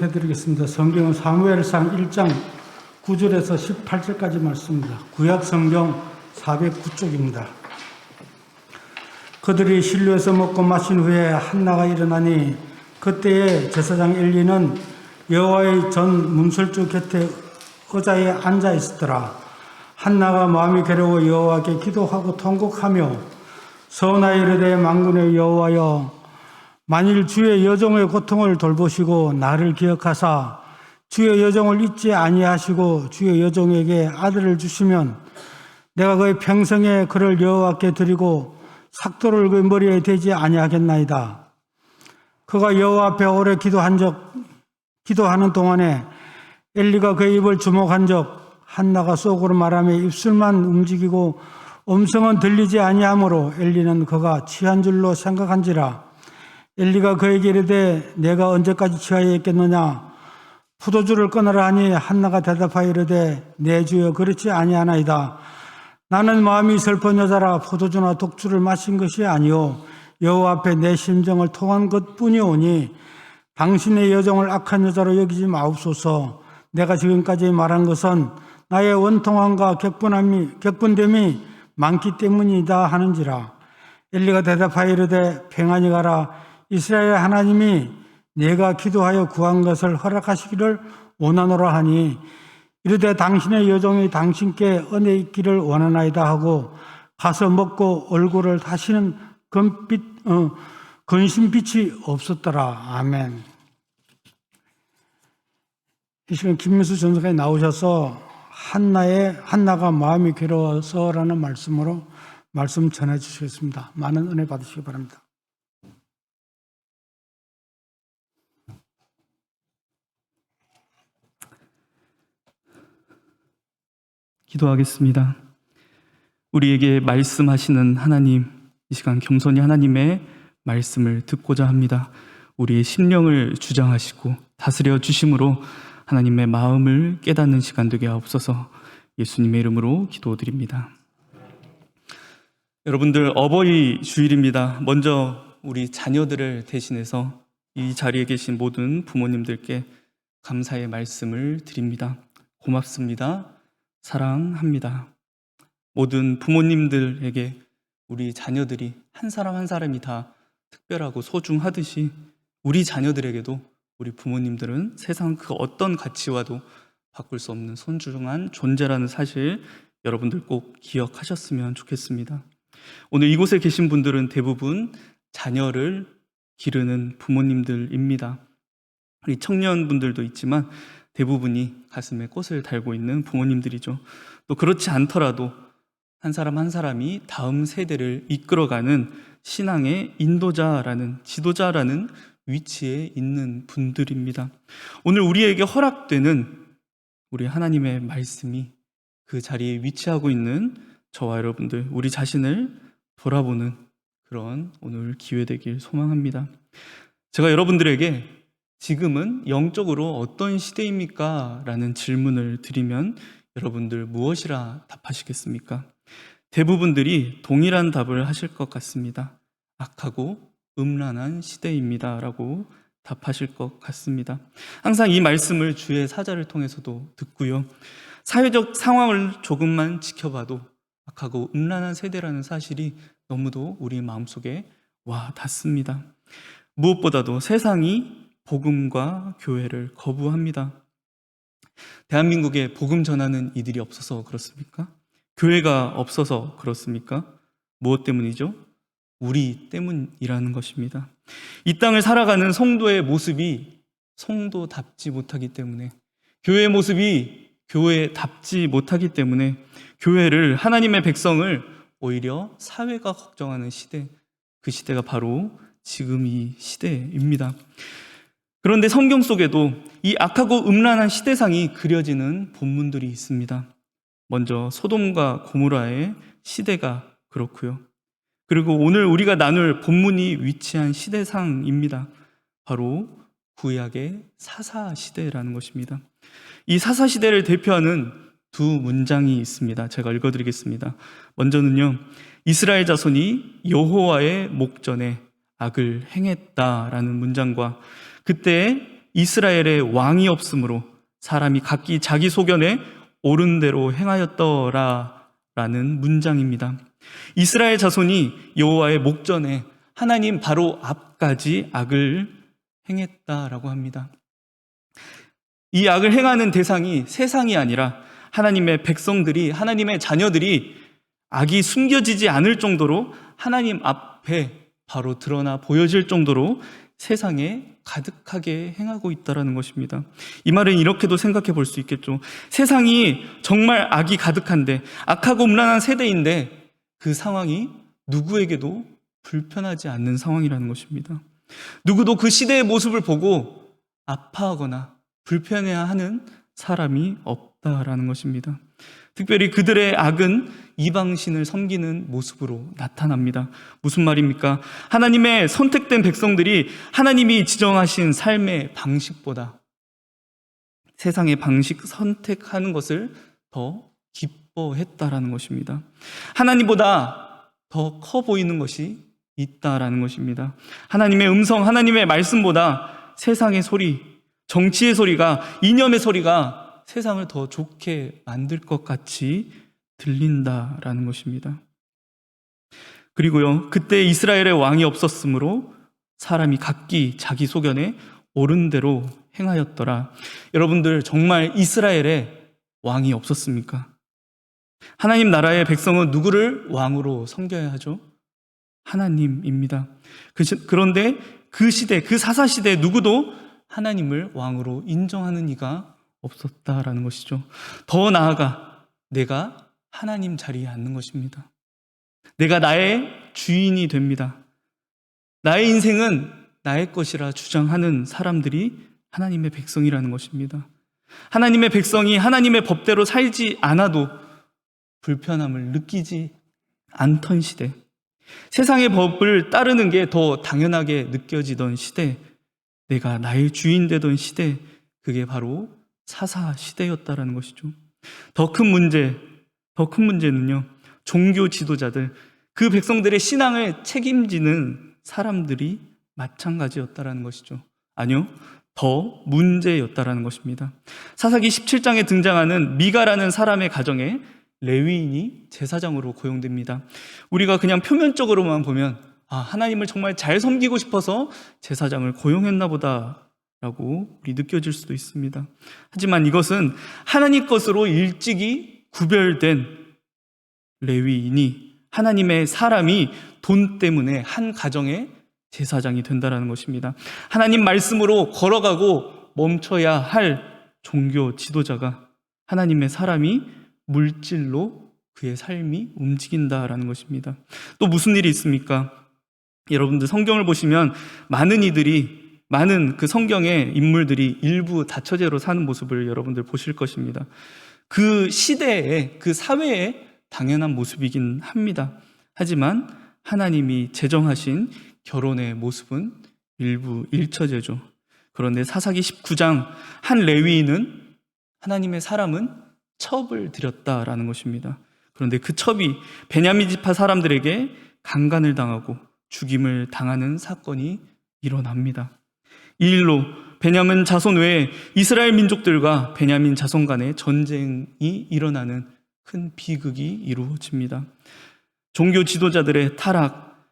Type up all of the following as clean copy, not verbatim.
해드리겠습니다. 성경은 사무엘상 1장 9절에서 18절까지 말씀입니다. 구약 성경 409쪽입니다. 그들이 실로에서 먹고 마신 후에 한나가 일어나니 그때에 제사장 엘리는 여호와의 전 문설주 곁에 의자에 앉아 있었더라. 한나가 마음이 괴로워 여호와께 기도하고 통곡하며 서원하여 이르되 만군의 여호와여, 만일 주의 여종의 고통을 돌보시고 나를 기억하사 주의 여종을 잊지 아니하시고 주의 여종에게 아들을 주시면 내가 그의 평생에 그를 여호와께 드리고 삭도를 그의 머리에 대지 아니하겠나이다. 그가 여호와 앞에 오래 기도하는 동안에 엘리가 그의 입을 주목한 적 한나가 속으로 말하며 입술만 움직이고 음성은 들리지 아니하므로 엘리는 그가 취한 줄로 생각한지라. 엘리가 그에게 이르되 내가 언제까지 취하여 있겠느냐? 포도주를 끊으라 하니 한나가 대답하여 이르되 내 주여 그렇지 아니하나이다. 나는 마음이 슬픈 여자라 포도주나 독주를 마신 것이 아니오 여호와 앞에 내 심정을 토한 것뿐이오니 당신의 여종을 악한 여자로 여기지 마옵소서. 내가 지금까지 말한 것은 나의 원통함과 격분됨이 많기 때문이다 하는지라. 엘리가 대답하여 이르되 평안히 가라. 이스라엘 하나님이 내가 기도하여 구한 것을 허락하시기를 원하노라 하니 이르되 당신의 여종이 당신께 은혜 있기를 원하나이다 하고 가서 먹고 얼굴을 다시는 근심빛이 없었더라. 아멘. 이 시간 김민수 전사가 나오셔서 한나가 마음이 괴로워서라는 말씀으로 말씀 전해 주시겠습니다. 많은 은혜 받으시기 바랍니다. 기도하겠습니다. 우리에게 말씀하시는 하나님, 이 시간 겸손히 하나님의 말씀을 듣고자 합니다. 우리의 심령을 주장하시고 다스려 주심으로 하나님의 마음을 깨닫는 시간 되게 하옵소서. 예수님의 이름으로 기도드립니다. 여러분들, 어버이 주일입니다. 먼저 우리 자녀들을 대신해서 이 자리에 계신 모든 부모님들께 감사의 말씀을 드립니다. 고맙습니다. 사랑합니다. 모든 부모님들에게 우리 자녀들이 한 사람 한 사람이 다 특별하고 소중하듯이 우리 자녀들에게도 우리 부모님들은 세상 그 어떤 가치와도 바꿀 수 없는 소중한 존재라는 사실 여러분들 꼭 기억하셨으면 좋겠습니다. 오늘 이곳에 계신 분들은 대부분 자녀를 기르는 부모님들입니다. 우리 청년분들도 있지만 대부분이 가슴에 꽃을 달고 있는 부모님들이죠. 또 그렇지 않더라도 한 사람 한 사람이 다음 세대를 이끌어가는 신앙의 인도자라는, 지도자라는 위치에 있는 분들입니다. 오늘 우리에게 허락되는 우리 하나님의 말씀이 그 자리에 위치하고 있는 저와 여러분들, 우리 자신을 돌아보는 그런 오늘 기회 되길 소망합니다. 제가 여러분들에게 지금은 영적으로 어떤 시대입니까? 라는 질문을 드리면 여러분들 무엇이라 답하시겠습니까? 대부분들이 동일한 답을 하실 것 같습니다. 악하고 음란한 시대입니다 라고 답하실 것 같습니다. 항상 이 말씀을 주의 사자를 통해서도 듣고요, 사회적 상황을 조금만 지켜봐도 악하고 음란한 세대라는 사실이 너무도 우리 마음속에 와 닿습니다. 무엇보다도 세상이 복음과 교회를 거부합니다. 대한민국에 복음 전하는 이들이 없어서 그렇습니까? 교회가 없어서 그렇습니까? 무엇 때문이죠? 우리 때문이라는 것입니다. 이 땅을 살아가는 성도의 모습이 성도답지 못하기 때문에, 교회의 모습이 교회답지 못하기 때문에 교회를, 하나님의 백성을 오히려 사회가 걱정하는 시대, 그 시대가 바로 지금 이 시대입니다. 그런데 성경 속에도 이 악하고 음란한 시대상이 그려지는 본문들이 있습니다. 먼저 소돔과 고모라의 시대가 그렇고요. 그리고 오늘 우리가 나눌 본문이 위치한 시대상입니다. 바로 구약의 사사시대라는 것입니다. 이 사사시대를 대표하는 두 문장이 있습니다. 제가 읽어드리겠습니다. 먼저는요, 이스라엘 자손이 여호와의 목전에 악을 행했다라는 문장과 그때 이스라엘에 왕이 없으므로 사람이 각기 자기 소견에 옳은 대로 행하였더라라는 문장입니다. 이스라엘 자손이 여호와의 목전에 하나님 바로 앞까지 악을 행했다라고 합니다. 이 악을 행하는 대상이 세상이 아니라 하나님의 백성들이, 하나님의 자녀들이 악이 숨겨지지 않을 정도로 하나님 앞에 바로 드러나 보여질 정도로 세상에 가득하게 행하고 있다는 것입니다. 이 말은 이렇게도 생각해 볼 수 있겠죠. 세상이 정말 악이 가득한데, 악하고 음란한 세대인데 그 상황이 누구에게도 불편하지 않는 상황이라는 것입니다. 누구도 그 시대의 모습을 보고 아파하거나 불편해하는 사람이 없다라는 것입니다. 특별히 그들의 악은 이방신을 섬기는 모습으로 나타납니다. 무슨 말입니까? 하나님의 선택된 백성들이 하나님이 지정하신 삶의 방식보다 세상의 방식 선택하는 것을 더 기뻐했다라는 것입니다. 하나님보다 더 커 보이는 것이 있다라는 것입니다. 하나님의 음성, 하나님의 말씀보다 세상의 소리, 정치의 소리가, 이념의 소리가 세상을 더 좋게 만들 것 같이 들린다라는 것입니다. 그리고요, 그때 이스라엘의 왕이 없었으므로 사람이 각기 자기 소견에 옳은 대로 행하였더라. 여러분들, 정말 이스라엘에 왕이 없었습니까? 하나님 나라의 백성은 누구를 왕으로 섬겨야 하죠? 하나님입니다. 그런데 그 시대, 그 사사시대 누구도 하나님을 왕으로 인정하는 이가 없었다라는 것이죠. 더 나아가 내가 하나님 자리에 앉는 것입니다. 내가 나의 주인이 됩니다. 나의 인생은 나의 것이라 주장하는 사람들이 하나님의 백성이라는 것입니다. 하나님의 백성이 하나님의 법대로 살지 않아도 불편함을 느끼지 않던 시대, 세상의 법을 따르는 게 더 당연하게 느껴지던 시대, 내가 나의 주인 되던 시대, 그게 바로 사사 시대였다라는 것이죠. 더 큰 문제는요, 종교 지도자들, 그 백성들의 신앙을 책임지는 사람들이 마찬가지였다라는 것이죠. 아니요, 더 문제였다라는 것입니다. 사사기 17장에 등장하는 미가라는 사람의 가정에 레위인이 제사장으로 고용됩니다. 우리가 그냥 표면적으로만 보면 하나님을 정말 잘 섬기고 싶어서 제사장을 고용했나 보다라고 우리 느껴질 수도 있습니다. 하지만 이것은 하나님 것으로 일찍이 구별된 레위인이, 하나님의 사람이 돈 때문에 한 가정의 제사장이 된다는 것입니다. 하나님 말씀으로 걸어가고 멈춰야 할 종교 지도자가, 하나님의 사람이 물질로 그의 삶이 움직인다라는 것입니다. 또 무슨 일이 있습니까? 여러분들 성경을 보시면 많은 그 성경의 인물들이 일부 다처제로 사는 모습을 여러분들 보실 것입니다. 그 시대에, 그 사회에 당연한 모습이긴 합니다. 하지만 하나님이 제정하신 결혼의 모습은 일부 일처제죠. 그런데 사사기 19장 한 레위인은, 하나님의 사람은 첩을 드렸다라는 것입니다. 그런데 그 첩이 베냐민 지파 사람들에게 강간을 당하고 죽임을 당하는 사건이 일어납니다. 이 일로 베냐민 자손 외에 이스라엘 민족들과 베냐민 자손 간의 전쟁이 일어나는 큰 비극이 이루어집니다. 종교 지도자들의 타락,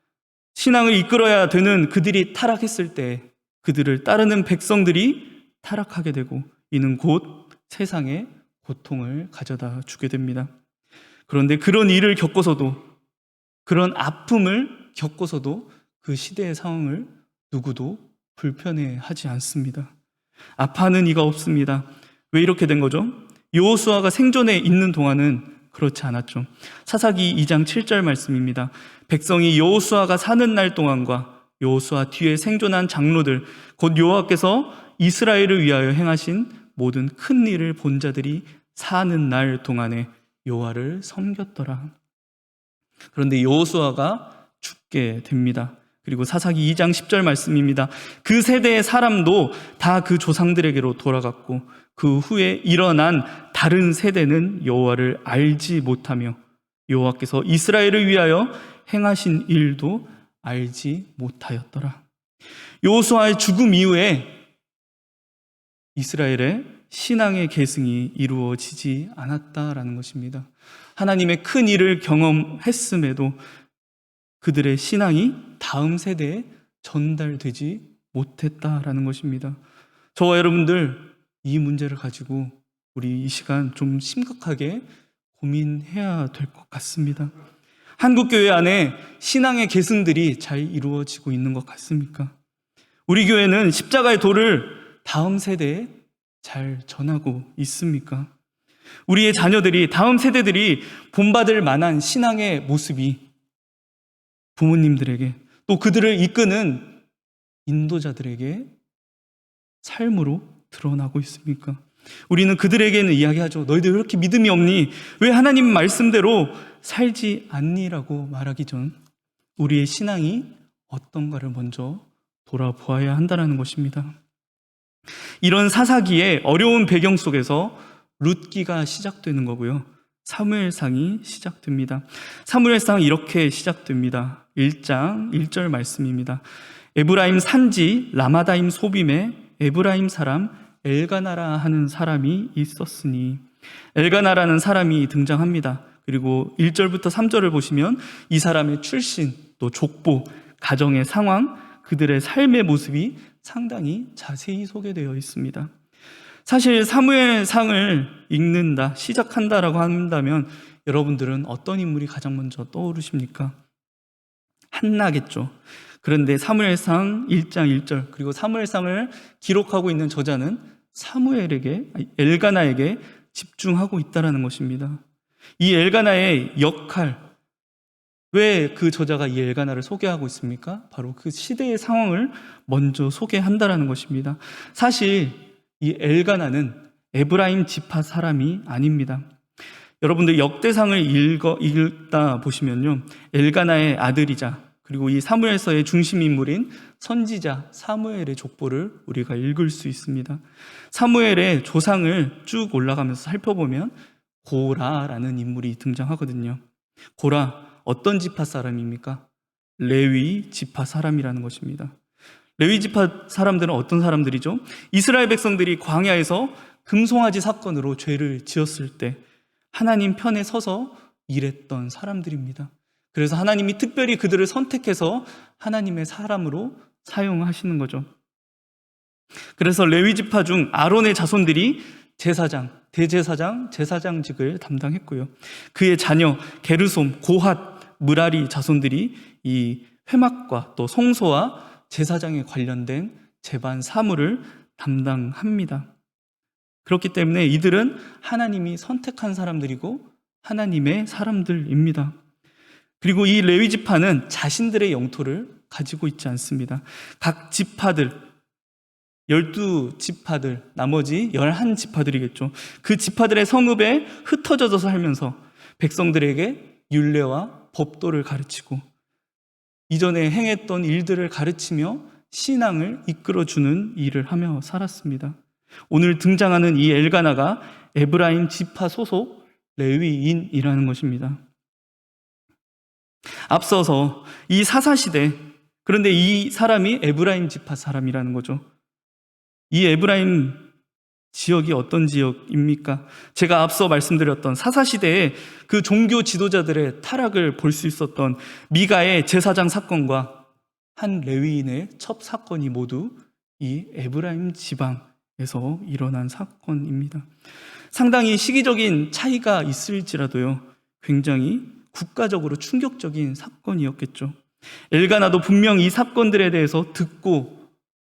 신앙을 이끌어야 되는 그들이 타락했을 때 그들을 따르는 백성들이 타락하게 되고, 이는 곧 세상에 고통을 가져다 주게 됩니다. 그런데 그런 일을 겪어서도, 그런 아픔을 겪어서도 그 시대의 상황을 누구도 불편해하지 않습니다. 아파하는 이가 없습니다. 왜 이렇게 된 거죠? 여호수아가 생존해 있는 동안은 그렇지 않았죠. 사사기 2장 7절 말씀입니다. 백성이 여호수아가 사는 날 동안과 여호수아 뒤에 생존한 장로들, 곧 여호와께서 이스라엘을 위하여 행하신 모든 큰 일을 본 자들이 사는 날 동안에 여호와를 섬겼더라. 그런데 여호수아가 죽게 됩니다. 그리고 사사기 2장 10절 말씀입니다. 그 세대의 사람도 다 그 조상들에게로 돌아갔고 그 후에 일어난 다른 세대는 여호와를 알지 못하며 여호와께서 이스라엘을 위하여 행하신 일도 알지 못하였더라. 여호수아의 죽음 이후에 이스라엘의 신앙의 계승이 이루어지지 않았다라는 것입니다. 하나님의 큰 일을 경험했음에도 그들의 신앙이 다음 세대에 전달되지 못했다라는 것입니다. 저와 여러분들 이 문제를 가지고 우리 이 시간 좀 심각하게 고민해야 될 것 같습니다. 한국교회 안에 신앙의 계승들이 잘 이루어지고 있는 것 같습니까? 우리 교회는 십자가의 도를 다음 세대에 잘 전하고 있습니까? 우리의 자녀들이, 다음 세대들이 본받을 만한 신앙의 모습이 부모님들에게, 또 그들을 이끄는 인도자들에게 삶으로 드러나고 있습니까? 우리는 그들에게는 이야기하죠. 너희들 왜 이렇게 믿음이 없니? 왜 하나님 말씀대로 살지 않니? 라고 말하기 전 우리의 신앙이 어떤가를 먼저 돌아보아야 한다는 것입니다. 이런 사사기의 어려운 배경 속에서 룻기가 시작되는 거고요. 사무엘상이 시작됩니다. 사무엘상 이렇게 시작됩니다. 1장 1절 말씀입니다. 에브라임 산지 라마다임 소빔에 에브라임 사람 엘가나라 하는 사람이 있었으니, 엘가나라는 사람이 등장합니다. 그리고 1절부터 3절을 보시면 이 사람의 출신, 또 족보, 가정의 상황, 그들의 삶의 모습이 상당히 자세히 소개되어 있습니다. 사실 사무엘상을 읽는다, 시작한다라고 한다면 여러분들은 어떤 인물이 가장 먼저 떠오르십니까? 한나겠죠. 그런데 사무엘상 1장 1절, 그리고 사무엘상을 기록하고 있는 저자는 엘가나에게 집중하고 있다는 것입니다. 이 엘가나의 역할, 왜 그 저자가 이 엘가나를 소개하고 있습니까? 바로 그 시대의 상황을 먼저 소개한다는 것입니다. 사실 이 엘가나는 에브라임 지파 사람이 아닙니다. 여러분들 역대상을 읽다 보시면요, 엘가나의 아들이자 그리고 이 사무엘서의 중심 인물인 선지자 사무엘의 족보를 우리가 읽을 수 있습니다. 사무엘의 조상을 쭉 올라가면서 살펴보면 고라라는 인물이 등장하거든요. 고라, 어떤 지파 사람입니까? 레위 지파 사람이라는 것입니다. 레위 지파 사람들은 어떤 사람들이죠? 이스라엘 백성들이 광야에서 금송아지 사건으로 죄를 지었을 때 하나님 편에 서서 일했던 사람들입니다. 그래서 하나님이 특별히 그들을 선택해서 하나님의 사람으로 사용하시는 거죠. 그래서 레위 지파 중 아론의 자손들이 제사장, 대제사장, 제사장직을 담당했고요. 그의 자녀 게르솜, 고핫, 므라리 자손들이 이 회막과 또 성소와 제사장에 관련된 제반 사무를 담당합니다. 그렇기 때문에 이들은 하나님이 선택한 사람들이고 하나님의 사람들입니다. 그리고 이 레위 지파는 자신들의 영토를 가지고 있지 않습니다. 각 지파들, 12지파들, 나머지 11지파들이겠죠. 그 지파들의 성읍에 흩어져서 살면서 백성들에게 율례와 법도를 가르치고 이전에 행했던 일들을 가르치며 신앙을 이끌어주는 일을 하며 살았습니다. 오늘 등장하는 이 엘가나가 에브라임 지파 소속 레위인이라는 것입니다. 앞서서 이 사사시대, 그런데 이 사람이 에브라임 지파 사람이라는 거죠. 이 에브라임 지역이 어떤 지역입니까? 제가 앞서 말씀드렸던 사사시대에 그 종교 지도자들의 타락을 볼 수 있었던 미가의 제사장 사건과 한 레위인의 첩 사건이 모두 이 에브라임 지방에서 일어난 사건입니다. 상당히 시기적인 차이가 있을지라도요, 굉장히 국가적으로 충격적인 사건이었겠죠. 엘가나도 분명 이 사건들에 대해서 듣고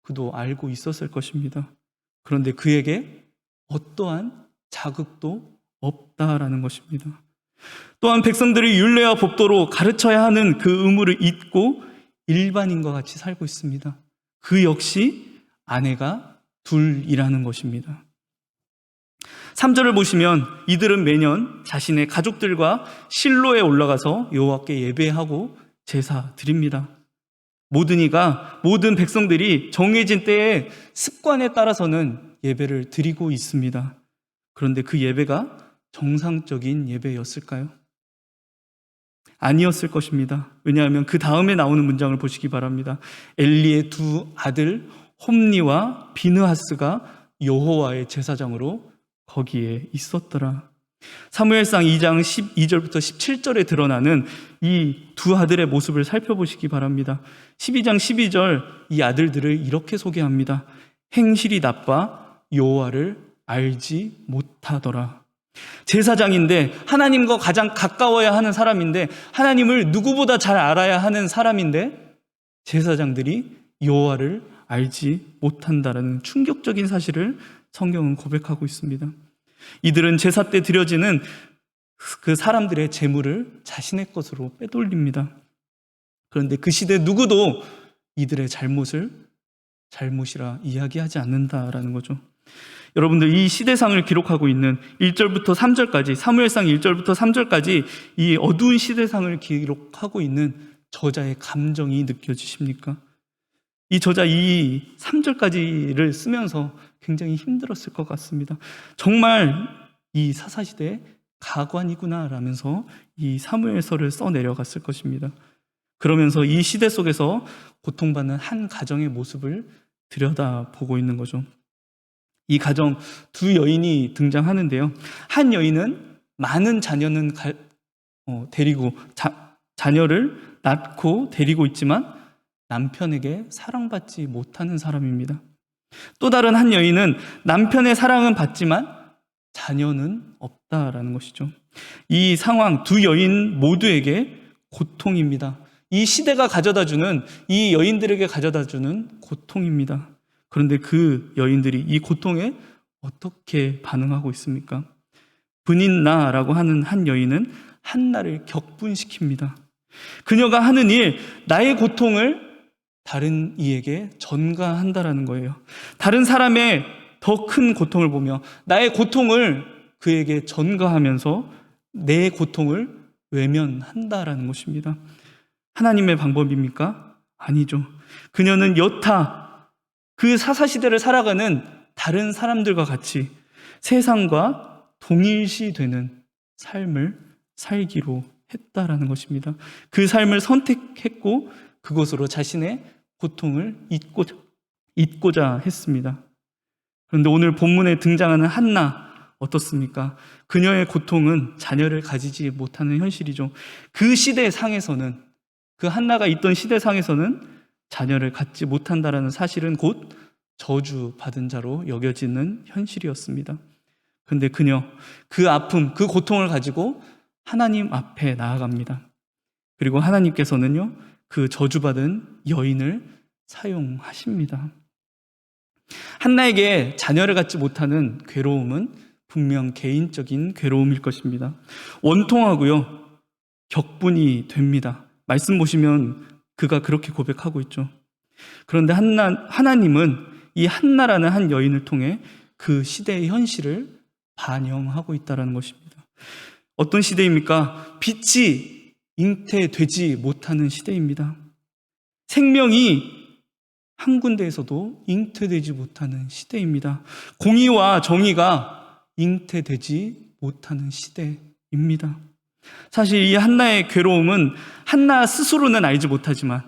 그도 알고 있었을 것입니다. 그런데 그에게 어떠한 자극도 없다라는 것입니다. 또한 백성들이 율례와 법도로 가르쳐야 하는 그 의무를 잊고 일반인과 같이 살고 있습니다. 그 역시 아내가 둘이라는 것입니다. 3절을 보시면 이들은 매년 자신의 가족들과 실로에 올라가서 여호와께 예배하고 제사 드립니다. 모든 백성들이 정해진 때에 습관에 따라서는 예배를 드리고 있습니다. 그런데 그 예배가 정상적인 예배였을까요? 아니었을 것입니다. 왜냐하면 그 다음에 나오는 문장을 보시기 바랍니다. 엘리의 두 아들 홈니와 비느하스가 여호와의 제사장으로 거기에 있었더라. 사무엘상 2장 12절부터 17절에 드러나는 이 두 아들의 모습을 살펴보시기 바랍니다. 12장 12절 이 아들들을 이렇게 소개합니다. 행실이 나빠 여호와를 알지 못하더라. 제사장인데 하나님과 가장 가까워야 하는 사람인데 하나님을 누구보다 잘 알아야 하는 사람인데 제사장들이 여호와를 알지 못한다라는 충격적인 사실을 성경은 고백하고 있습니다. 이들은 제사 때 드려지는 그 사람들의 재물을 자신의 것으로 빼돌립니다. 그런데 그 시대 누구도 이들의 잘못이라 이야기하지 않는다라는 거죠. 여러분들, 이 시대상을 기록하고 있는 1절부터 3절까지, 사무엘상 1절부터 3절까지 이 어두운 시대상을 기록하고 있는 저자의 감정이 느껴지십니까? 이 저자 이 3절까지를 쓰면서 굉장히 힘들었을 것 같습니다. 정말 이 사사시대의 가관이구나 라면서 이 사무엘서를 써내려갔을 것입니다. 그러면서 이 시대 속에서 고통받는 한 가정의 모습을 들여다보고 있는 거죠. 이 가정 두 여인이 등장하는데요. 한 여인은 많은 자녀는 자녀를 낳고 데리고 있지만 남편에게 사랑받지 못하는 사람입니다. 또 다른 한 여인은 남편의 사랑은 받지만 자녀는 없다라는 것이죠. 이 상황 두 여인 모두에게 고통입니다. 이 시대가 가져다주는, 이 여인들에게 가져다주는 고통입니다. 그런데 그 여인들이 이 고통에 어떻게 반응하고 있습니까? 분인나라고 하는 한 여인은 한나를 격분시킵니다. 그녀가 하는 일, 나의 고통을 다른 이에게 전가한다라는 거예요. 다른 사람의 더 큰 고통을 보며 나의 고통을 그에게 전가하면서 내 고통을 외면한다라는 것입니다. 하나님의 방법입니까? 아니죠. 그녀는 여타 그 사사시대를 살아가는 다른 사람들과 같이 세상과 동일시되는 삶을 살기로 했다라는 것입니다. 그 삶을 선택했고 그것으로 자신의 고통을 잊고자 했습니다. 그런데 오늘 본문에 등장하는 한나 어떻습니까? 그녀의 고통은 자녀를 가지지 못하는 현실이죠. 그 시대상에서는, 그 한나가 있던 시대상에서는 자녀를 갖지 못한다라는 사실은 곧 저주받은 자로 여겨지는 현실이었습니다. 그런데 그녀, 그 아픔, 그 고통을 가지고 하나님 앞에 나아갑니다. 그리고 하나님께서는요, 그 저주받은 여인을 사용하십니다. 한나에게 자녀를 갖지 못하는 괴로움은 분명 개인적인 괴로움일 것입니다. 원통하고요, 격분이 됩니다. 말씀 보시면 그가 그렇게 고백하고 있죠. 그런데 하나님은 이 한나라는 한 여인을 통해 그 시대의 현실을 반영하고 있다는 것입니다. 어떤 시대입니까? 빛이 잉태되지 못하는 시대입니다. 생명이 한 군데에서도 잉태되지 못하는 시대입니다. 공의와 정의가 잉태되지 못하는 시대입니다. 사실 이 한나의 괴로움은 한나 스스로는 알지 못하지만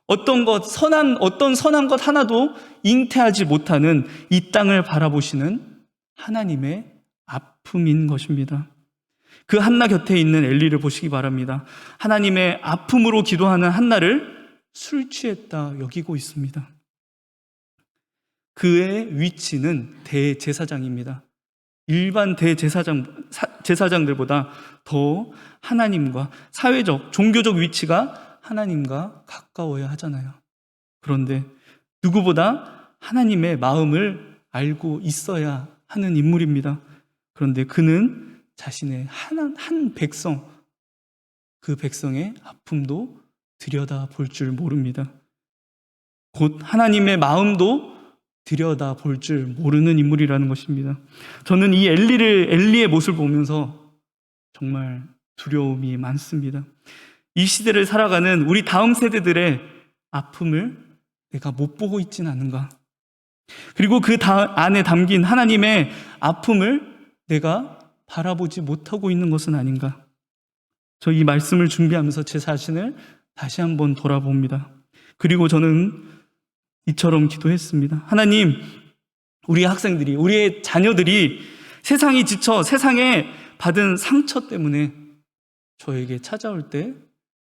어떤 선한 것 하나도 잉태하지 못하는 이 땅을 바라보시는 하나님의 아픔인 것입니다. 그 한나 곁에 있는 엘리를 보시기 바랍니다. 하나님의 아픔으로 기도하는 한나를 술 취했다 여기고 있습니다. 그의 위치는 대제사장입니다. 일반 제사장들보다 더 하나님과 사회적, 종교적 위치가 하나님과 가까워야 하잖아요. 그런데 누구보다 하나님의 마음을 알고 있어야 하는 인물입니다. 그런데 그는 자신의 한 백성, 그 백성의 아픔도 들여다볼 줄 모릅니다. 곧 하나님의 마음도 들여다볼 줄 모르는 인물이라는 것입니다. 저는 이 엘리의 모습을 보면서 정말 두려움이 많습니다. 이 시대를 살아가는 우리 다음 세대들의 아픔을 내가 못 보고 있진 않은가? 그리고 그 안에 담긴 하나님의 아픔을 내가 바라보지 못하고 있는 것은 아닌가? 저 이 말씀을 준비하면서 제 자신을 다시 한번 돌아봅니다. 그리고 저는 이처럼 기도했습니다. 하나님, 우리의 학생들이, 우리의 자녀들이 세상이 지쳐 세상에 받은 상처 때문에 저에게 찾아올 때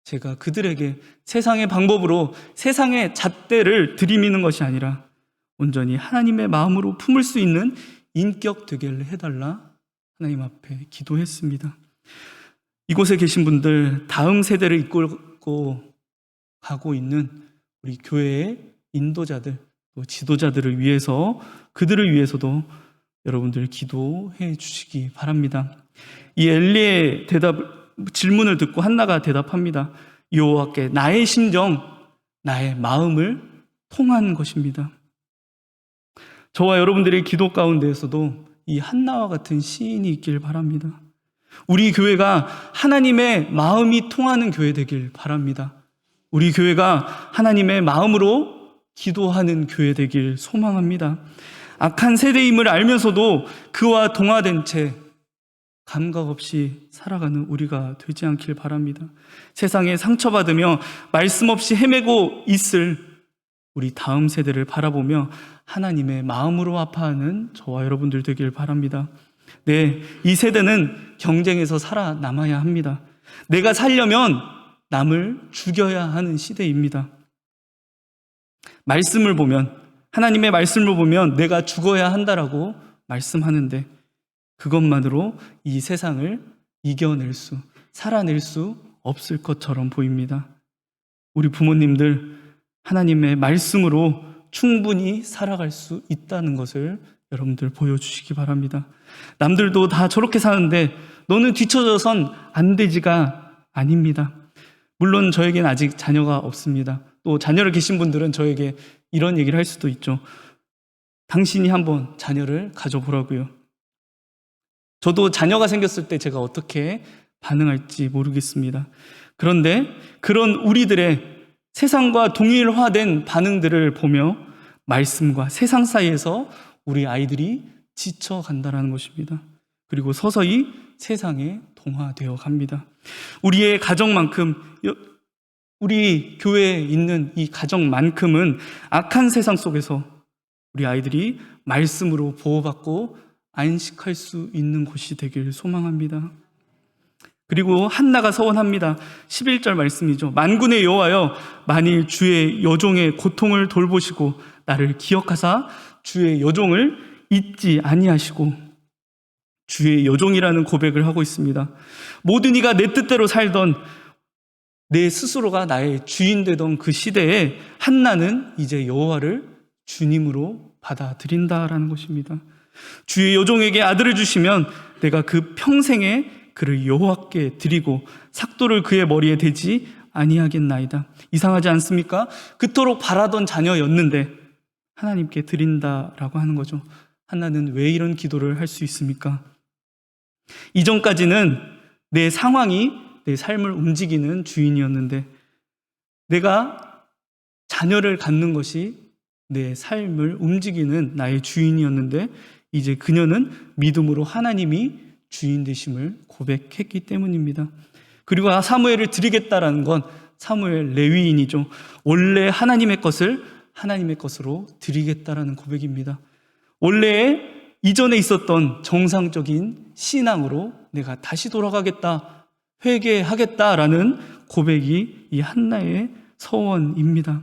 제가 그들에게 세상의 방법으로 세상의 잣대를 들이미는 것이 아니라 온전히 하나님의 마음으로 품을 수 있는 인격 되게 해달라 하나님 앞에 기도했습니다. 이곳에 계신 분들, 다음 세대를 이끌고 가고 있는 우리 교회의 인도자들, 또 지도자들을 위해서, 그들을 위해서도 여러분들 기도해 주시기 바랍니다. 이 엘리의 질문을 듣고 한나가 대답합니다. 여호와께 나의 심정, 나의 마음을 통한 것입니다. 저와 여러분들의 기도 가운데에서도 이 한나와 같은 시인이 있길 바랍니다. 우리 교회가 하나님의 마음이 통하는 교회 되길 바랍니다. 우리 교회가 하나님의 마음으로 기도하는 교회 되길 소망합니다. 악한 세대임을 알면서도 그와 동화된 채 감각 없이 살아가는 우리가 되지 않길 바랍니다. 세상에 상처받으며 말씀 없이 헤매고 있을 우리 다음 세대를 바라보며 하나님의 마음으로 아파하는 저와 여러분들 되길 바랍니다. 네, 이 세대는 경쟁에서 살아남아야 합니다. 내가 살려면 남을 죽여야 하는 시대입니다. 말씀을 보면, 하나님의 말씀을 보면 내가 죽어야 한다라고 말씀하는데 그것만으로 이 세상을 이겨낼 수, 살아낼 수 없을 것처럼 보입니다. 우리 부모님들, 하나님의 말씀으로 충분히 살아갈 수 있다는 것을 여러분들 보여주시기 바랍니다. 남들도 다 저렇게 사는데 너는 뒤처져선 안 되지가 아닙니다. 물론 저에게는 아직 자녀가 없습니다. 또 자녀를 계신 분들은 저에게 이런 얘기를 할 수도 있죠. 당신이 한번 자녀를 가져보라고요. 저도 자녀가 생겼을 때 제가 어떻게 반응할지 모르겠습니다. 그런데 그런 우리들의 세상과 동일화된 반응들을 보며 말씀과 세상 사이에서 우리 아이들이 지쳐간다는 것입니다. 그리고 서서히 세상에 동화되어 갑니다. 우리의 가정만큼, 우리 교회에 있는 이 가정만큼은 악한 세상 속에서 우리 아이들이 말씀으로 보호받고 안식할 수 있는 곳이 되길 소망합니다. 그리고 한나가 서원합니다. 11절 말씀이죠. 만군의 여호와여, 만일 주의 여종의 고통을 돌보시고 나를 기억하사 주의 여종을 잊지 아니하시고, 주의 여종이라는 고백을 하고 있습니다. 모든 이가 내 뜻대로 살던, 내 스스로가 나의 주인 되던 그 시대에 한나는 이제 여호와를 주님으로 받아들인다라는 것입니다. 주의 여종에게 아들을 주시면 내가 그 평생에 그를 여호와께 드리고 삭도를 그의 머리에 대지 아니하겠나이다. 이상하지 않습니까? 그토록 바라던 자녀였는데 하나님께 드린다라고 하는 거죠. 한나는 왜 이런 기도를 할 수 있습니까? 이전까지는 내 상황이 내 삶을 움직이는 주인이었는데, 내가 자녀를 갖는 것이 내 삶을 움직이는 나의 주인이었는데, 이제 그녀는 믿음으로 하나님이 주인 되심을 고백했기 때문입니다. 그리고 사무엘을 드리겠다라는 건 사무엘 레위인이죠. 원래 하나님의 것을 하나님의 것으로 드리겠다라는 고백입니다. 원래 이전에 있었던 정상적인 신앙으로 내가 다시 돌아가겠다, 회개하겠다라는 고백이 이 한나의 서원입니다.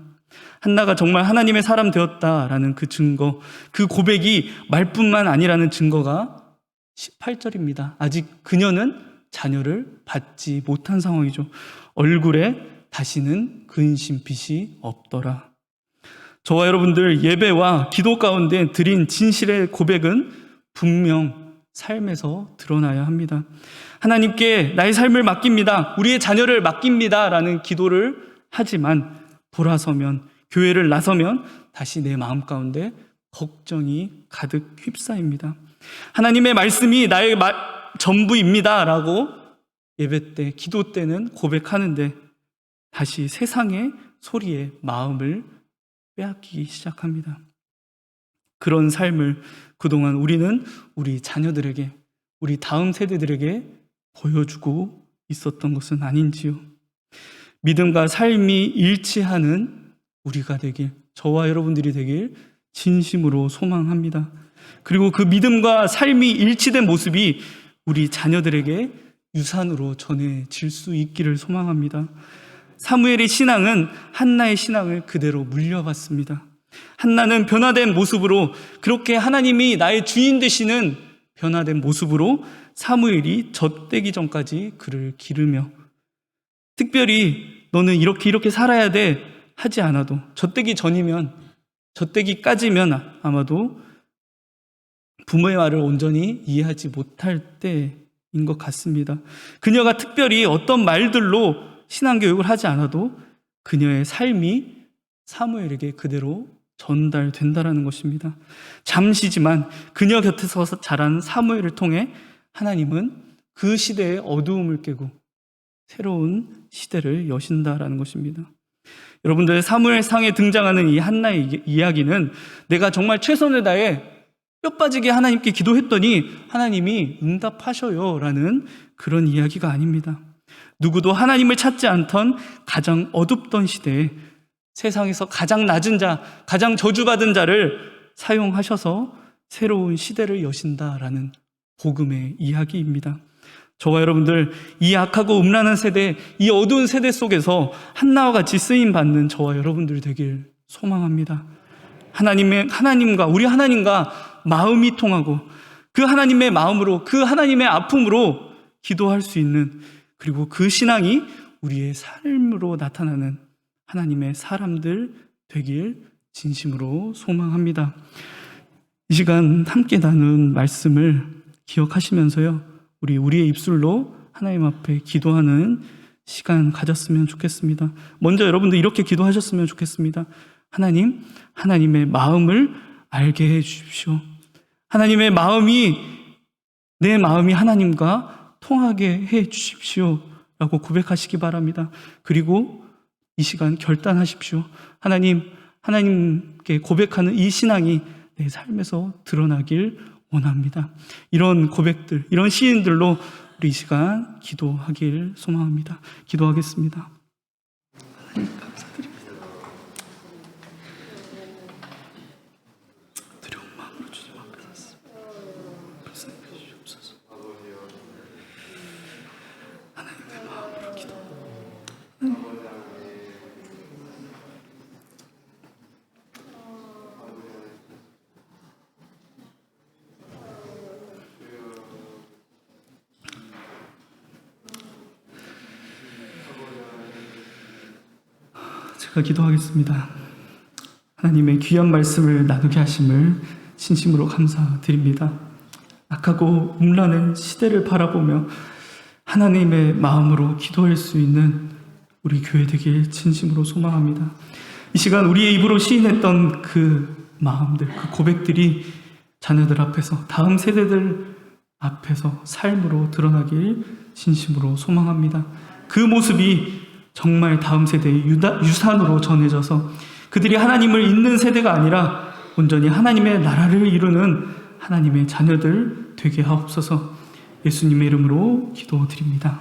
한나가 정말 하나님의 사람 되었다라는 그 증거, 그 고백이 말뿐만 아니라는 증거가 18절입니다. 아직 그녀는 자녀를 받지 못한 상황이죠. 얼굴에 다시는 근심빛이 없더라. 저와 여러분들 예배와 기도 가운데 드린 진실의 고백은 분명 삶에서 드러나야 합니다. 하나님께 나의 삶을 맡깁니다, 우리의 자녀를 맡깁니다 라는 기도를 하지만 돌아서면, 교회를 나서면 다시 내 마음 가운데 걱정이 가득 휩싸입니다. 하나님의 말씀이 나의 전부입니다 라고 예배 때, 기도 때는 고백하는데 다시 세상의 소리에 마음을 빼앗기기 시작합니다. 그런 삶을 그동안 우리는 우리 자녀들에게, 우리 다음 세대들에게 보여주고 있었던 것은 아닌지요. 믿음과 삶이 일치하는 우리가 되길, 저와 여러분들이 되길 진심으로 소망합니다. 그리고 그 믿음과 삶이 일치된 모습이 우리 자녀들에게 유산으로 전해질 수 있기를 소망합니다. 사무엘의 신앙은 한나의 신앙을 그대로 물려받습니다. 한나는 변화된 모습으로, 그렇게 하나님이 나의 주인 되시는 변화된 모습으로 사무엘이 젖되기 전까지 그를 기르며, 특별히 너는 이렇게 살아야 돼 하지 않아도, 젖되기 전이면, 젖되기까지면 아마도 부모의 말을 온전히 이해하지 못할 때인 것 같습니다. 그녀가 특별히 어떤 말들로 신앙교육을 하지 않아도 그녀의 삶이 사무엘에게 그대로 전달된다라는 것입니다. 잠시지만 그녀 곁에서 자란 사무엘을 통해 하나님은 그 시대의 어두움을 깨고 새로운 시대를 여신다라는 것입니다. 여러분들, 사무엘상에 등장하는 이 한나의 이야기는 내가 정말 최선을 다해 뼈 빠지게 하나님께 기도했더니 하나님이 응답하셔요 라는 그런 이야기가 아닙니다. 누구도 하나님을 찾지 않던 가장 어둡던 시대에 세상에서 가장 낮은 자, 가장 저주받은 자를 사용하셔서 새로운 시대를 여신다라는 복음의 이야기입니다. 저와 여러분들, 이 악하고 음란한 세대, 이 어두운 세대 속에서 한나와 같이 쓰임받는 저와 여러분들 되길 소망합니다. 하나님과, 우리 하나님과 마음이 통하고 그 하나님의 마음으로, 그 하나님의 아픔으로 기도할 수 있는, 그리고 그 신앙이 우리의 삶으로 나타나는 하나님의 사람들 되길 진심으로 소망합니다. 이 시간 함께 나눈 말씀을 기억하시면서요, 우리의 입술로 하나님 앞에 기도하는 시간 가졌으면 좋겠습니다. 먼저 여러분들 이렇게 기도하셨으면 좋겠습니다. 하나님, 하나님의 마음을 알게 해 주십시오. 하나님의 마음이, 내 마음이 하나님과 통하게 해 주십시오 라고 고백하시기 바랍니다. 그리고 이 시간 결단하십시오. 하나님께 고백하는 이 신앙이 내 삶에서 드러나길 원합니다. 이런 고백들, 이런 시인들로 우리 이 시간 기도하길 소망합니다. 기도하겠습니다. 하나님 감사드립니다. 두려운 마음으로 주님 앞에 섰습니다. 말씀해 주시옵소서. 하나님의 마음으로 기도. 제가 기도하겠습니다. 하나님의 귀한 말씀을 나누게 하심을 진심으로 감사드립니다. 악하고 음란한 시대를 바라보며 하나님의 마음으로 기도할 수 있는 우리 교회 되길 진심으로 소망합니다. 이 시간 우리의 입으로 시인했던 그 마음들, 그 고백들이 자녀들 앞에서, 다음 세대들 앞에서 삶으로 드러나길 진심으로 소망합니다. 그 모습이 정말 다음 세대의 유산으로 전해져서 그들이 하나님을 잊는 세대가 아니라 온전히 하나님의 나라를 이루는 하나님의 자녀들 되게 하옵소서. 예수님의 이름으로 기도드립니다.